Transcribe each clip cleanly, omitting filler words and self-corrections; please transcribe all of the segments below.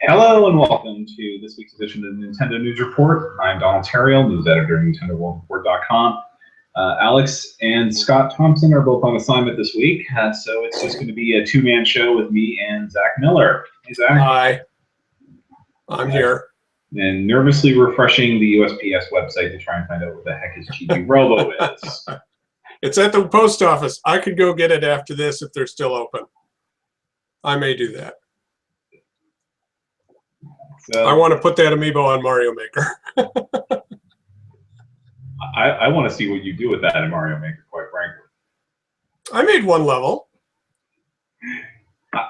Hello and welcome to this week's edition of the Nintendo News Report. I'm Donald Terriel, news editor at NintendoWorldReport.com. Alex and Scott Thompson are both on assignment this week, so it's just going to be a two-man show with me and Zach Miller. Hey, Zach. Hi. I'm here. And nervously refreshing the USPS website to try and find out what the heck his GG Robo is. It's at the post office. I could go get it after this if they're still open. I may do that. So, I want to put that amiibo on Mario Maker. I want to see what you do with that in Mario Maker, quite frankly. I made one level.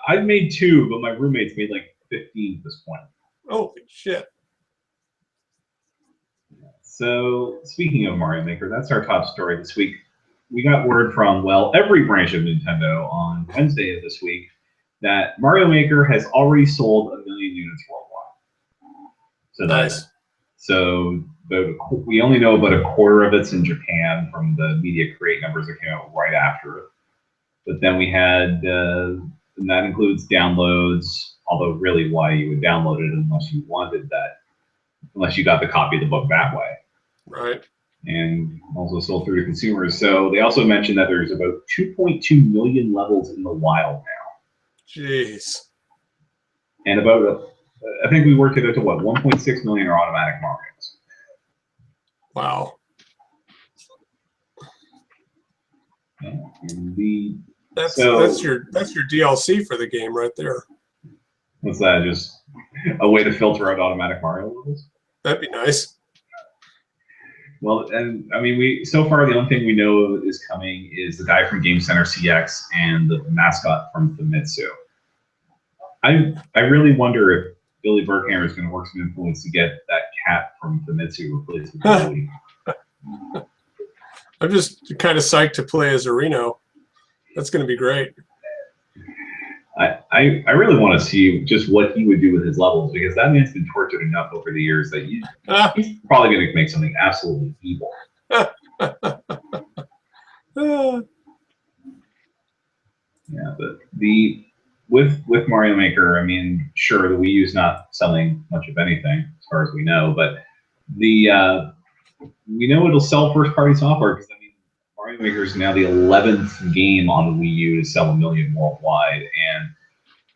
I've made two, but my roommates made like 15 at this point. Holy shit. So, speaking of Mario Maker, that's our top story this week. We got word from, well, every branch of Nintendo on Wednesday of this week that Mario Maker has already sold 1 million units worldwide. So nice. We only know about a quarter of it's in Japan from the Media Create numbers that came out right after it. But then we had, and that includes downloads, although really why you would download it unless you wanted that, unless you got the copy of the book that way. Right. And also sold through to consumers. So they also mentioned that there's about 2.2 million levels in the wild now. Jeez. And about, I think we worked it out to what, 1.6 million are automatic Marios. Wow. And that's your DLC for the game right there. What's that? Just a way to filter out automatic Mario levels? That'd be nice. Well, and I mean, so far the only thing we know is coming is the guy from Game Center CX and the mascot from Famitsu. I really wonder if Billy Burkhammer is going to work some influence to get that cat from Famitsu replaced with Billy. I'm just kind of psyched to play as Reno. That's going to be great. I really want to see just what he would do with his levels, because that man's been tortured enough over the years that he's probably going to make something absolutely evil. Yeah, but with Mario Maker, I mean, sure, the Wii U's not selling much of anything as far as we know, but we know it'll sell first-party software, because I mean, Mario Maker is now the 11th game on the Wii U to sell 1 million worldwide, and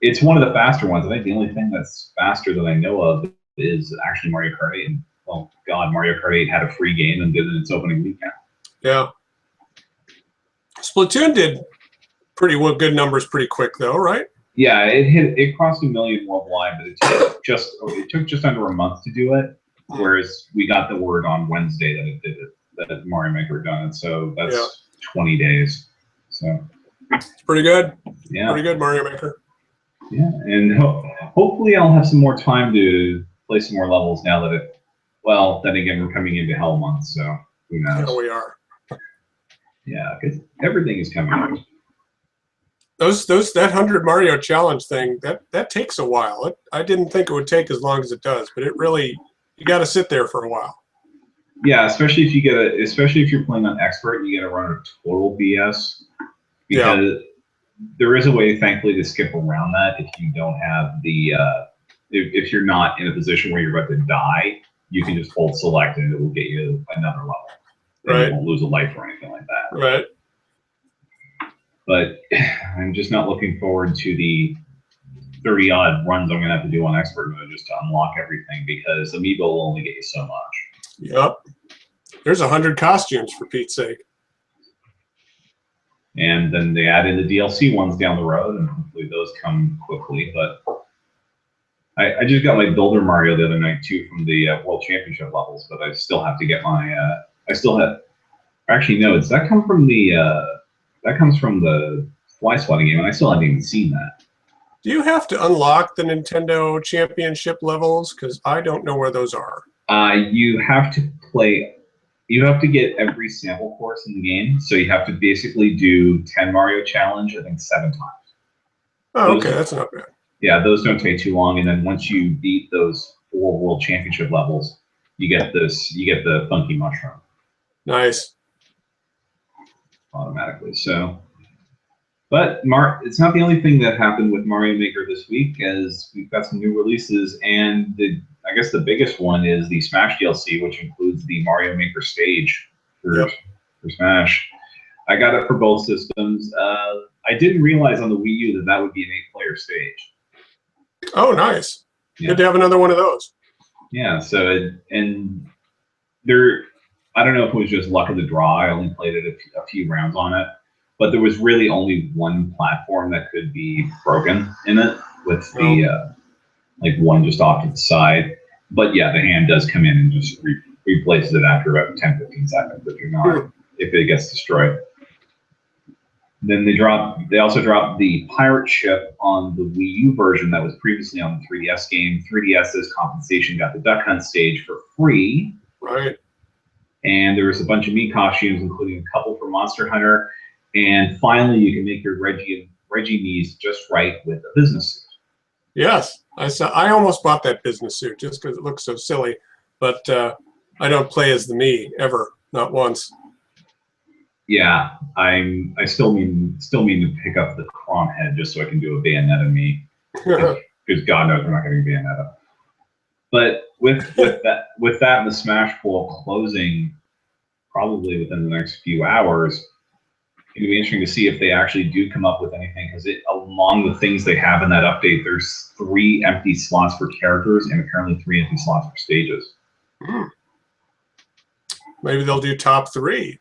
it's one of the faster ones. I think the only thing that's faster that I know of is actually Mario Kart 8. And, well, God, Mario Kart 8 had a free game and did it its opening weekend. Yeah. Splatoon did pretty good numbers pretty quick, though, right? Yeah, it crossed 1 million worldwide, but it took just under a month to do it. Whereas we got the word on Wednesday that it did it, that Mario Maker had done it. So that's 20 days. So it's pretty good. Yeah, pretty good Mario Maker. Yeah, and hopefully I'll have some more time to play some more levels now that well, then again, we're coming into Hell Month, so who knows? Yeah, we are. Yeah, because everything is coming out. That 100 Mario challenge thing, that takes a while. I didn't think it would take as long as it does, but it really, you got to sit there for a while. Yeah, especially if you're playing on expert, you got to run a total BS, because there is a way, thankfully, to skip around that if you don't have the if you're not in a position where you're about to die. You can just hold select and it will get you another level. Right. You won't lose a life or anything like that. Right. But I'm just not looking forward to the 30-odd runs I'm going to have to do on expert mode just to unlock everything, because Amiibo will only get you so much. Yep. There's 100 costumes, for Pete's sake. And then they add in the DLC ones down the road, and hopefully those come quickly. But I just got my Builder Mario the other night, too, from the World Championship levels, but I still have to get my... Actually, no, that comes from the Fly Swatting game, and I still haven't even seen that. Do you have to unlock the Nintendo Championship levels? Because I don't know where those are. You have to play... You have to get every sample course in the game, so you have to basically do 10 Mario Challenge, I think 7 times. Oh, okay, that's not bad. Yeah, those don't take too long, and then once you beat those 4 World Championship levels, you get the Funky Mushroom. Nice. Automatically. So But it's not the only thing that happened with Mario Maker this week, as we've got some new releases, and I guess the biggest one is the Smash DLC, which includes the Mario Maker stage for, Yep. for Smash. I got it for both systems. I didn't realize on the Wii U that that would be an 8-player stage. Oh, nice. Yeah. Good to have another one of those. Yeah, so, and there, I don't know if it was just luck of the draw. I only played it a few rounds on it, but there was really only one platform that could be broken in it, with the like one just off to the side. But yeah, the hand does come in and just replaces it after about 10-15 seconds if it gets destroyed. Then they also dropped the pirate ship on the Wii U version that was previously on the 3DS game. 3DS's compensation got the Duck Hunt stage for free. Right. And there was a bunch of Mii costumes, including a couple for Monster Hunter. And finally, you can make your Reggie Mii's just right with a business suit. Yes, I almost bought that business suit just because it looks so silly, but I don't play as the Mii ever, not once. Yeah, I still mean to pick up the Crom head just so I can do a Bayonetta Mii, because God knows we're not getting Bayonetta. But with that and the Smash pool closing probably within the next few hours, it'll be interesting to see if they actually do come up with anything, because among the things they have in that update, there's 3 empty slots for characters and apparently 3 empty slots for stages. Maybe they'll do top 3.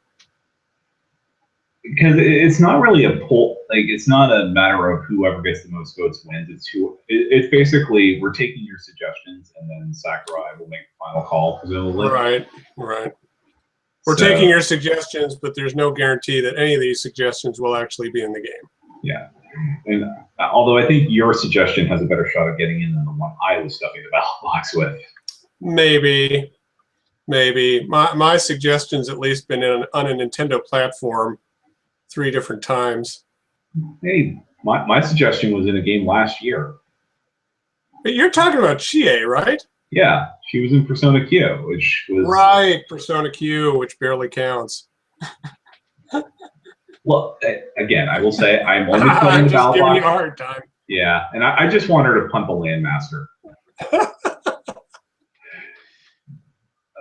Because it's not really a poll, like it's not a matter of whoever gets the most votes wins. It's basically we're taking your suggestions and then Sakurai will make the final call, presumably. Right. We're taking your suggestions, but there's no guarantee that any of these suggestions will actually be in the game. Yeah, and although I think your suggestion has a better shot of getting in than the one I was stuffing the ballot box with. Maybe. My suggestion's at least been on a Nintendo platform 3 different times. Hey, my suggestion was in a game last year. But you're talking about Chie, right? Yeah, she was in Persona Q, which was... Right, Persona Q, which barely counts. Well, again, I will say I'm only playing the ballot box. I'm just giving you a hard time. Yeah, and I just want her to punt the Landmaster.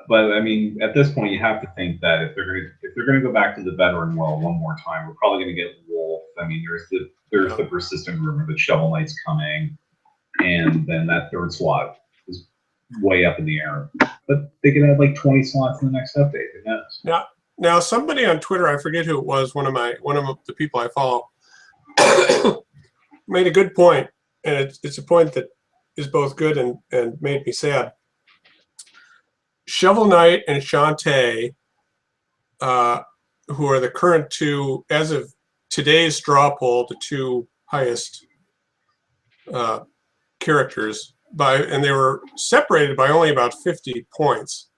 But I mean, at this point, you have to think that if they're gonna go back to the veteran world one more time, we're probably gonna get Wolf. I mean, there's the persistent rumor that Shovel Knight's coming, and then that 3rd slot is way up in the air. But they could have like 20 slots in the next update. Who knows? Now somebody on Twitter, I forget who it was, one of the people I follow, made a good point, and it's a point that is both good and made me sad. Shovel Knight and Shantae, who are the current 2, as of today's straw poll, the 2 highest characters, and they were separated by only about 50 points.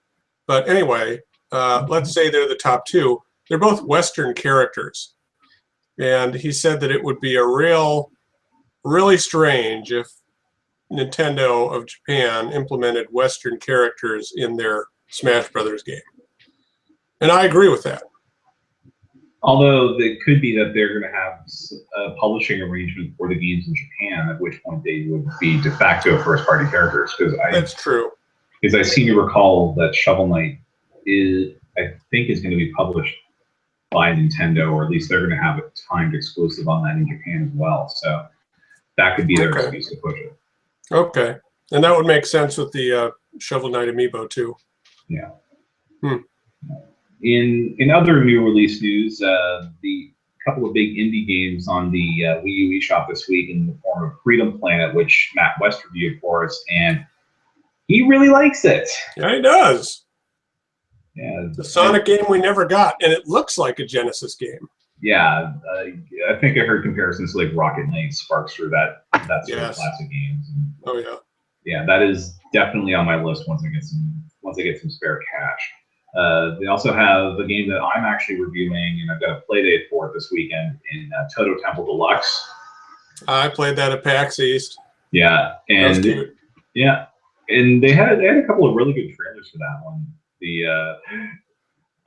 But anyway, let's say they're the top 2. They're both Western characters. And he said that it would be really strange if Nintendo of Japan implemented Western characters in their Smash Brothers game. And I agree with that. Although it could be that they're going to have a publishing arrangement for the games in Japan, at which point they would be de facto first-party characters. That's true. Because I seem to recall that Shovel Knight is going to be published by Nintendo, or at least they're going to have a timed exclusive on that in Japan as well. So that could be their excuse to push it. Okay, and that would make sense with the Shovel Knight amiibo too. Yeah. In other new release news, the couple of big indie games on the Wii U eShop this week in the form of Freedom Planet, which Matt West reviewed for us, and he really likes it. Yeah, he does. Yeah, the Sonic game we never got, and it looks like a Genesis game. Yeah, I think I heard comparisons to like Rocket Knight, Sparks, or that sort of classic games. And, oh yeah. Yeah, that is definitely on my list once I get some spare cash. They also have a game that I'm actually reviewing, and I've got a play date for it this weekend in Toto Temple Deluxe. I played that at PAX East. Yeah, and that was cute. Yeah, and they had a couple of really good trailers for that one.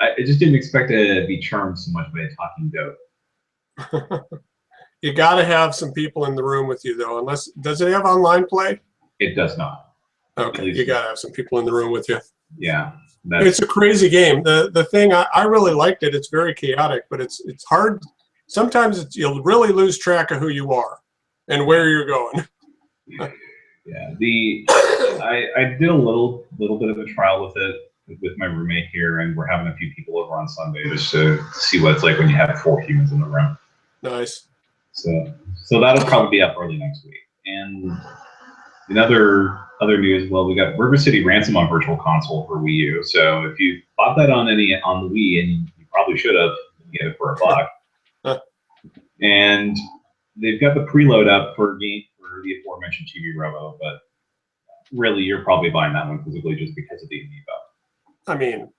I just didn't expect to be charmed so much by a talking goat. You got to have some people in the room with you, though. Unless, does it have online play? It does not. Okay, you got to have some people in the room with you. Yeah. It's a crazy game. The thing, I really liked it. It's very chaotic, but it's hard. Sometimes you'll really lose track of who you are and where you're going. Yeah, I did a little bit of a trial with it with my roommate here, and we're having a few people over on Sunday just to see what it's like when you have 4 humans in the room. Nice. So that'll probably be up early next week. And in other news, well, we got River City Ransom on Virtual Console for Wii U. So if you bought that on the Wii, and you probably should have, get it for $1. And they've got the preload up for the aforementioned TV Robo, but really you're probably buying that one physically just because of the amiibo. I mean,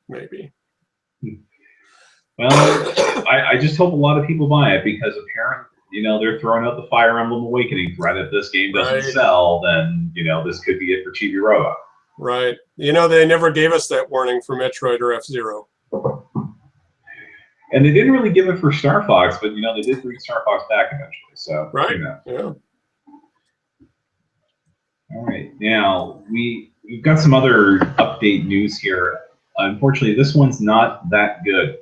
maybe. Well, I just hope a lot of people buy it because apparently, they're throwing out the Fire Emblem Awakening threat. If this game doesn't sell, then, this could be it for Chibi Robo. Right. They never gave us that warning for Metroid or F-Zero. And they didn't really give it for Star Fox, but, they did bring Star Fox back eventually. So, right. Yeah. All right. Now, we've got some other update news here. Unfortunately, this one's not that good.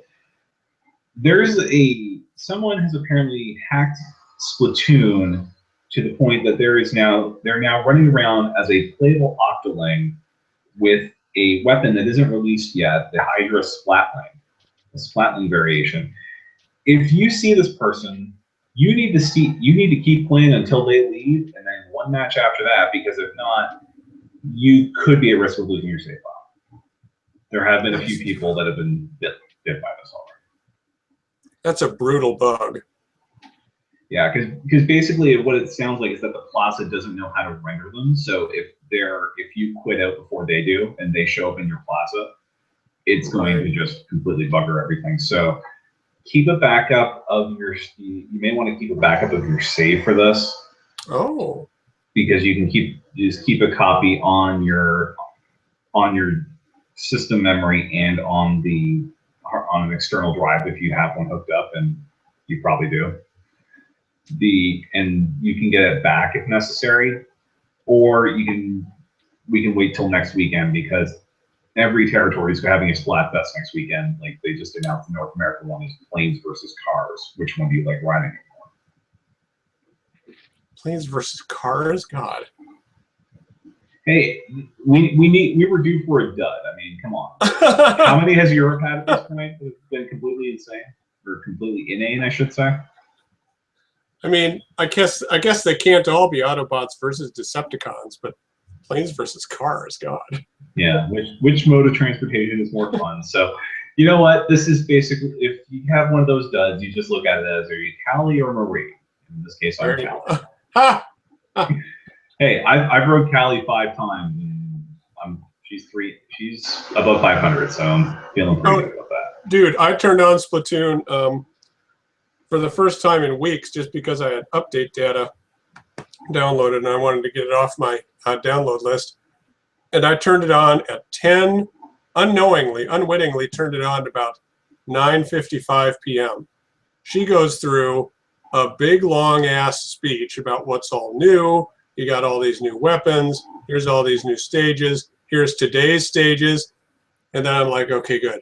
Someone has apparently hacked Splatoon to the point that they're now running around as a playable Octoling with a weapon that isn't released yet, the Hydra Splatling, a Splatling variation. If you see this person, you need to keep playing until they leave, and then one match after that, because if not, you could be at risk of losing your save file. There have been a few people that have been bit by this already. That's a brutal bug. Yeah, because basically what it sounds like is that the Plaza doesn't know how to render them. So if you quit out before they do and they show up in your Plaza, it's going to just completely bugger everything. So keep a backup of your. You may want to keep a backup of your save for this. Oh. Because you can keep a copy on your system memory and on an external drive if you have one hooked up, and you probably do. And you can get it back if necessary, or we can wait till next weekend because every territory is having a Splatfest next weekend. Like they just announced the North American one is Planes versus Cars. Which one do you like riding anymore? Planes versus Cars? God. Hey, we were due for a dud. I mean, come on. How many has Europe had at this point? It's been completely insane, or completely inane, I should say. I mean, I guess they can't all be Autobots versus Decepticons, but Planes versus Cars, God. Yeah, which mode of transportation is more fun? So, you know what? This is basically, if you have one of those duds, you just look at it as, are you Callie or Marie? In this case, I'm Callie. Ha! Hey, I've rode Callie 5 times, and she's above 500, so I'm feeling pretty good about that. Dude, I turned on Splatoon for the first time in weeks just because I had update data downloaded and I wanted to get it off my download list. And I turned it on at 10, unwittingly turned it on at about 9:55 p.m. She goes through a big, long-ass speech about what's all new. You got all these new weapons. Here's all these new stages. Here's today's stages. And then I'm like, okay, good.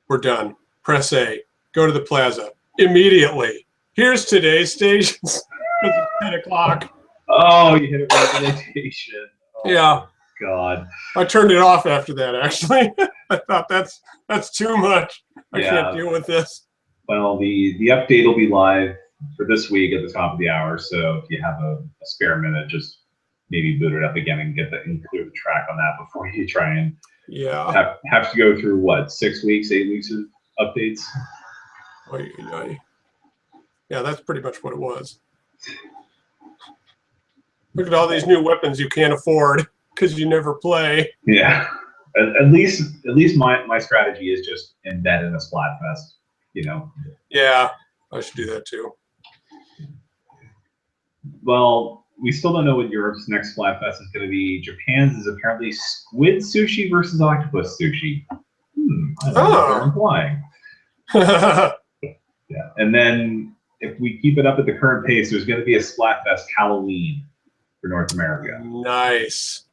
We're done. Press A. Go to the Plaza. Immediately. Here's today's stages. Because it's 10 o'clock. Oh, you hit it with the rotation. Oh, yeah. God. I turned it off after that, actually. I thought that's too much. I can't deal with this. Well, the update will be live for this week at the top of the hour. So if you have a spare minute, just maybe boot it up again and clear the track on that before you try and have to go through what, 6 weeks, 8 weeks of updates. Yeah, that's pretty much what it was. Look at all these new weapons you can't afford because you never play. Yeah, at least my strategy is just embed in a Splatfest. Yeah, I should do that too. Well, we still don't know what Europe's next Splatfest is going to be. Japan's is apparently squid sushi versus octopus sushi. I don't know what they're implying. Yeah, and then if we keep it up at the current pace, there's going to be a Splatfest Halloween for North America. Nice.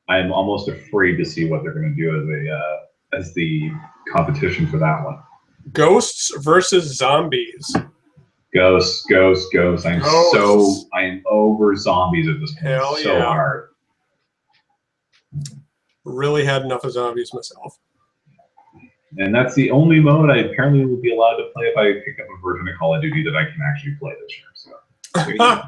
I'm almost afraid to see what they're going to do as the competition for that one. Ghosts versus zombies. Ghosts. I am over zombies at this point. Hell so yeah. hard. Really had enough of zombies myself. And that's the only mode I apparently will be allowed to play if I pick up a version of Call of Duty that I can actually play this year. So there you go.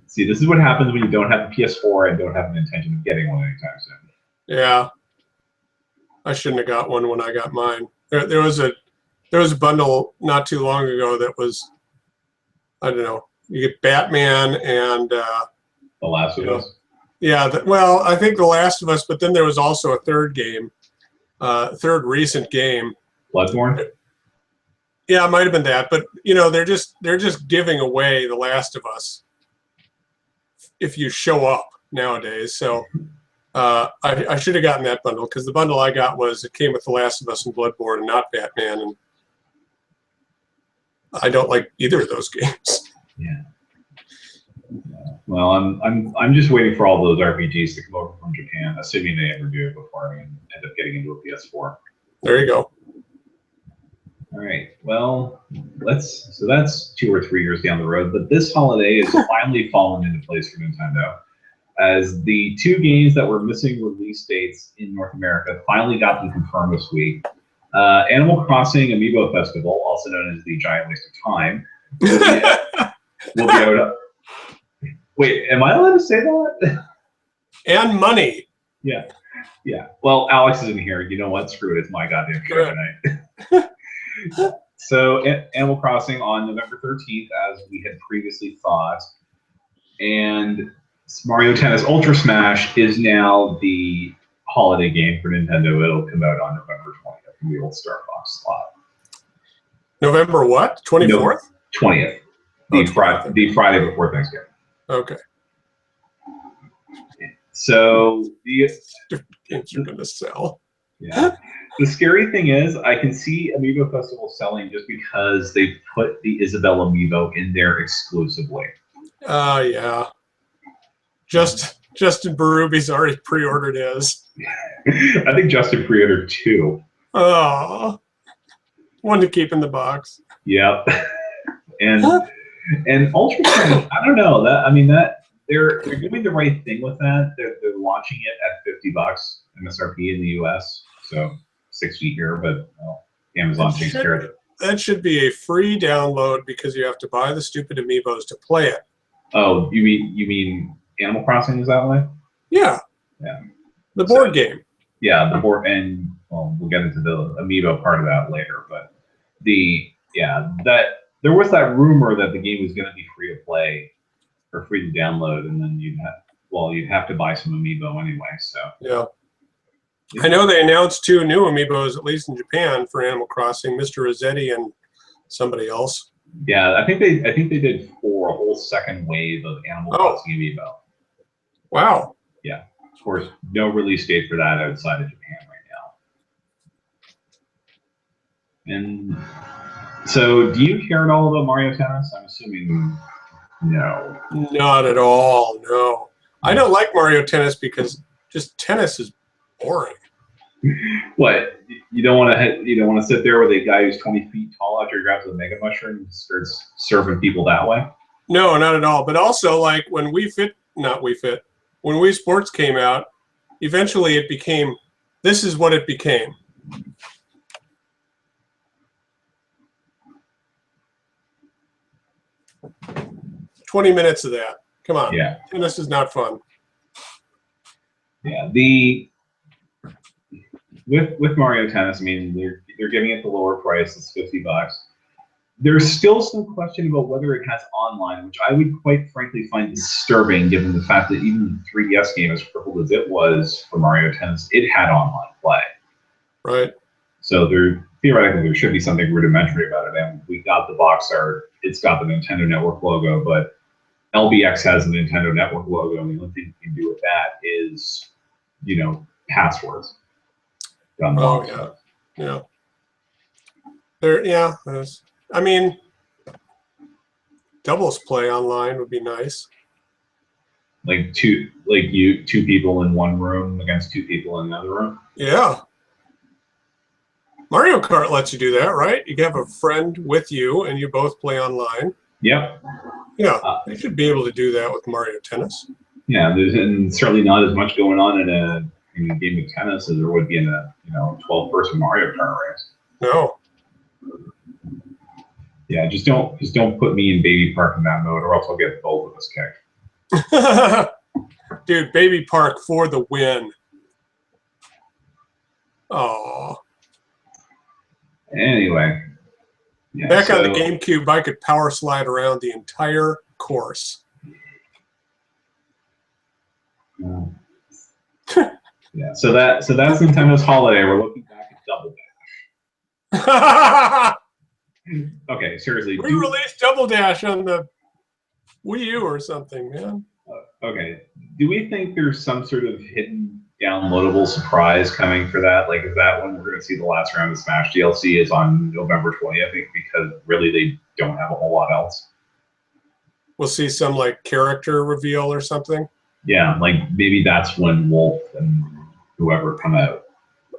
See, this is what happens when you don't have the PS4 and don't have an intention of getting one anytime soon. Yeah. I shouldn't have got one when I got mine. There was a bundle not too long ago that was, I don't know, you get Batman and The Last of Us. Yeah, well, I think The Last of Us, but then there was also a third game, third recent game. Bloodborne? Yeah, it might have been that, but you know, they're just giving away The Last of Us if you show up nowadays. So I should have gotten that bundle, because the bundle I got it came with The Last of Us and Bloodborne and not Batman, and I don't like either of those games. Yeah. Well, I'm just waiting for all those RPGs to come over from Japan, assuming they ever do before I end up getting into a PS4. There you go. All right. Well, so that's 2 or 3 years down the road, but this holiday has finally fallen into place for Nintendo, as the 2 games that were missing release dates in North America finally got them confirmed this week. Animal Crossing Amiibo Festival, also known as the Giant Waste of Time, will be out. Wait, am I allowed to say that? And money. Yeah. Well, Alex isn't here. You know what? Screw it. It's my goddamn show tonight. So, Animal Crossing on November 13th, as we had previously thought, and Mario Tennis Ultra Smash is now the holiday game for Nintendo. It'll come out on November 20th in the old Star Fox slot. November what? 24th? No, 20th. The Friday before Thanksgiving. Okay. So games are going to sell. Yeah. The scary thing is, I can see Amiibo Festival selling just because they put the Isabelle Amiibo in there exclusively. Yeah. Justin Berube already pre-ordered his. I think Justin pre-ordered 2. Oh, one to keep in the box. Yep. And Ultra Smash, I don't know that they're doing the right thing with that. They're launching it at $50 MSRP in the US, so 60 here, but Amazon takes care of it. That should be a free download, because you have to buy the stupid amiibos to play it. Oh, you mean Animal Crossing is that way? Yeah. Yeah. The board game. Yeah, the board, and we'll get into the amiibo part of that later. But there was that rumor that the game was going to be free to play or free to download, and then you'd have to buy some amiibo anyway. So yeah. I know they announced 2 new amiibos, at least in Japan, for Animal Crossing, Mr. Rossetti and somebody else. Yeah, I think they did for a whole second wave of Animal Crossing amiibo. Wow. Yeah. Of course, no release date for that outside of Japan right now. And so, do you care at all about Mario Tennis? I'm assuming no. Not at all, no. I don't like Mario Tennis because just tennis is boring. What, you don't want to sit there with a guy who's 20 feet tall after he grabs a mega mushroom and starts serving people that way? No, not at all. But also, like when when Wii Sports came out, eventually it became, this is what it became. "20 minutes of that. Come on. Yeah. Tennis is not fun." Yeah. With Mario Tennis, I mean, they're giving it the lower price. It's $50. There's still some question about whether it has online, which I would quite frankly find disturbing, given the fact that even the 3DS game, as crippled as it was for Mario Tennis, it had online play. Right. So theoretically there should be something rudimentary about it. And we got the box art. It's got the Nintendo Network logo, but LBX has the Nintendo Network logo, and the only thing you can do with that is, passwords. Oh yeah, yeah. I mean, doubles play online would be nice. Like two people in one room against two people in another room. Yeah. Mario Kart lets you do that, right? You can have a friend with you, and you both play online. Yep. Yeah, they should be able to do that with Mario Tennis. Yeah, and certainly not as much going on in a game of tennis as there would be in a 12-person Mario Kart race. No. Yeah, just don't put me in Baby Park in that mode, or else I'll get both of us kicked. Dude, Baby Park for the win. Oh. Anyway. Yeah, Back on the GameCube, I could power slide around the entire course. Yeah, so that's Nintendo's holiday. We're looking back at Double Dash. Okay, seriously. We released Double Dash on the Wii U or something, man. Okay. Do we think there's some sort of hidden downloadable surprise coming for that? Like, is that when we're going to see the last round of Smash DLC is on November 20th? Because really they don't have a whole lot else. We'll see some like character reveal or something. Yeah, like maybe that's when Wolf and whoever come out.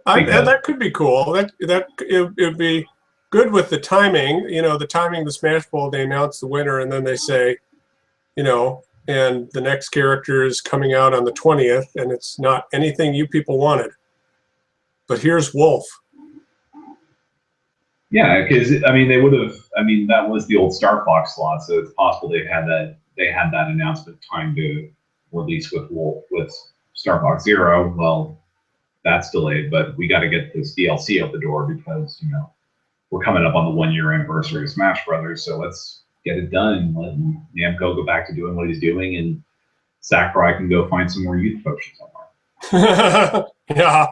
That could be cool. It'd be good with the timing. The timing of the Smash Bowl, they announce the winner and then they say, and the next character is coming out on the 20th, and it's not anything you people wanted. But here's Wolf. Yeah, because they would have. That was the old Star Fox slot, so it's possible they had that announcement time to release with Wolf with Star Fox Zero. Well, that's delayed, but we got to get this DLC out the door because we're coming up on the 1-year anniversary of Smash Brothers, so let's get it done. Let Namco go back to doing what he's doing, and Sakurai can go find some more youth potions somewhere. Yeah.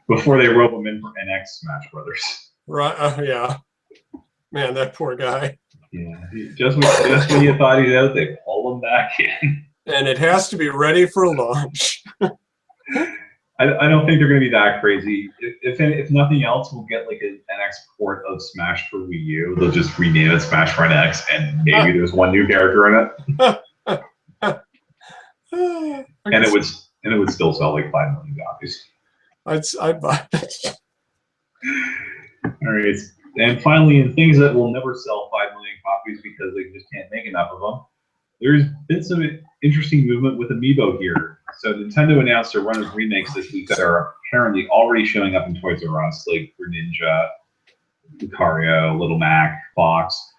Before they rope him in for NX Smash Brothers. Right. Yeah. Man, that poor guy. Yeah. Just when you thought he's out, they pull him back in. And it has to be ready for launch. I don't think they're going to be that crazy. If nothing else, we'll get like an export of Smash for Wii U. They'll just rename it Smash for NX, and maybe there's one new character in it. And it would still sell like 5 million copies. I'd buy it. All right, and finally, in things that will never sell 5 million copies because they just can't make enough of them, there's been some interesting movement with Amiibo here. So Nintendo announced a run of remakes this week that are apparently already showing up in Toys R Us, like Greninja, Lucario, Little Mac, Fox.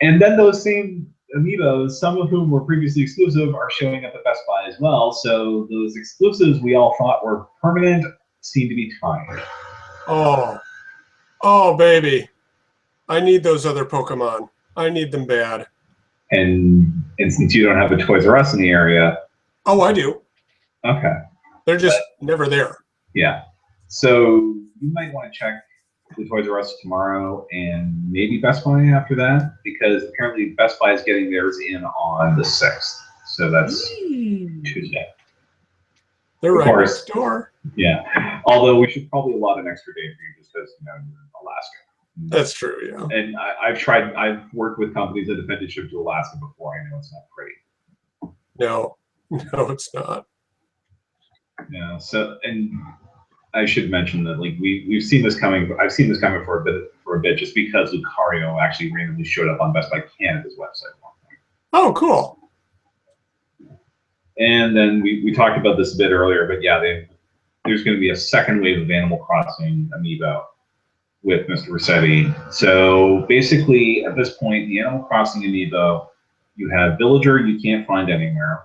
And then those same Amiibos, some of whom were previously exclusive, are showing up at Best Buy as well. So those exclusives we all thought were permanent seem to be time. Oh, baby. I need those other Pokemon. I need them bad. And since you don't have a Toys R Us in the area... Oh, I do. Okay. They're just never there. Yeah. So you might want to check the Toys R Us tomorrow and maybe Best Buy after that, because apparently Best Buy is getting theirs in on the 6th. So that's Tuesday. They're right next door. Yeah. Although we should probably allot an extra day for you just because you're in Alaska. That's true, yeah. And I've worked with companies that have been to ship to Alaska before. I know it's not pretty. No, it's not. Yeah. So, and I should mention that we've seen this coming. I've seen this coming for a bit, just because Lucario actually randomly showed up on Best Buy Canada's website at one point. Oh, cool. And then we talked about this a bit earlier, but yeah, there's going to be a second wave of Animal Crossing Amiibo with Mr. Rossetti. So basically, at this point, the Animal Crossing Amiibo, you have Villager you can't find anywhere.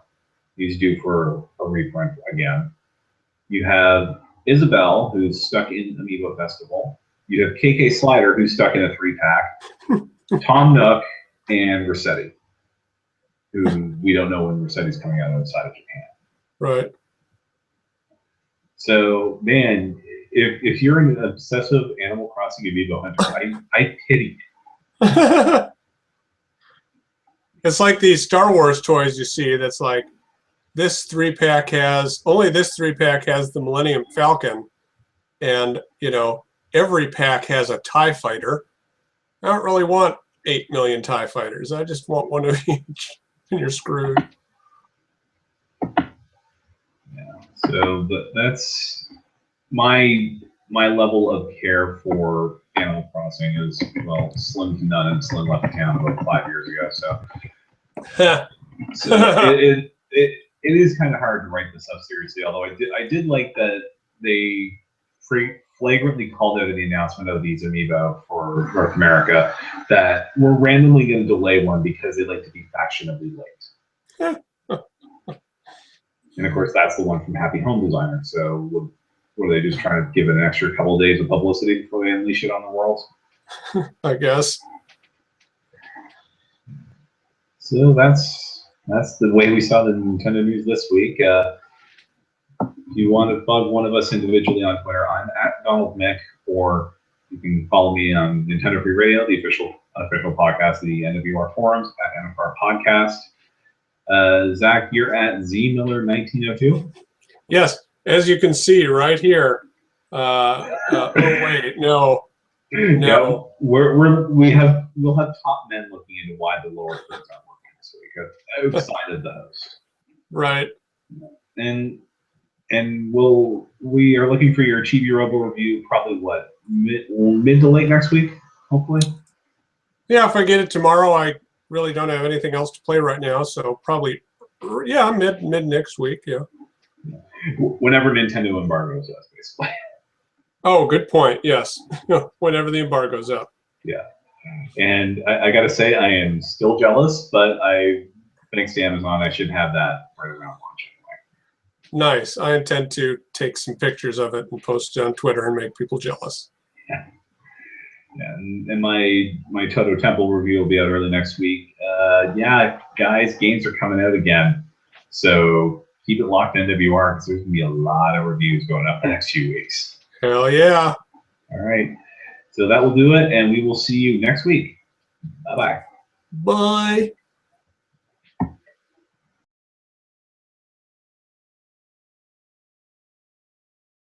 He's due for a reprint again. You have Isabelle, who's stuck in Amiibo Festival. You have KK Slider, who's stuck in a 3-pack. Tom Nook, and Rossetti, who we don't know when Rossetti's coming out outside of Japan. Right. So, man, if you're an obsessive Animal Crossing Amiibo hunter, I pity you. It's like these Star Wars toys you see that's like, this 3-pack has the Millennium Falcon, and every pack has a TIE fighter, I don't really want 8 million TIE fighters. I just want one of each, and you're screwed. Yeah. So, but that's my level of care for Animal Crossing is, well, slim to none, and Slim left town about 5 years ago. So it is kind of hard to write this up seriously. Although I did like that they flagrantly called out in the announcement of these amiibo for North America that we're randomly going to delay one because they like to be fashionably late. And of course, that's the one from Happy Home Designer. So, what are they just trying to give it an extra couple of days of publicity before they unleash it on the world? I guess. So that's the way we saw the Nintendo news this week. If you want to bug one of us individually on Twitter, I'm at Donald Mick, or you can follow me on Nintendo Free Radio, the unofficial podcast of the NWR forums at NFR Podcast. Zach, you're at ZMiller1902. Yes, as you can see right here. Oh wait, no. Yeah, we'll have top men looking into why the lower thirds aren't working this week outside of the host. Right. And we are looking for your Chibi Robo review probably mid to late next week, hopefully. Yeah, if I get it tomorrow, I really don't have anything else to play right now, so probably mid next week, yeah. Whenever Nintendo embargoes us, basically. Oh, good point. Yes, whenever the embargo's up. Yeah, and I got to say, I am still jealous, but thanks to Amazon, I should have that right around launch anyway. Nice. I intend to take some pictures of it and post it on Twitter and make people jealous. Yeah, and my Toto Temple review will be out early next week. Yeah, guys, games are coming out again, so keep it locked in NWR because there's gonna be a lot of reviews going up the next few weeks. Hell yeah. All right. So that will do it, and we will see you next week. Bye-bye. Bye.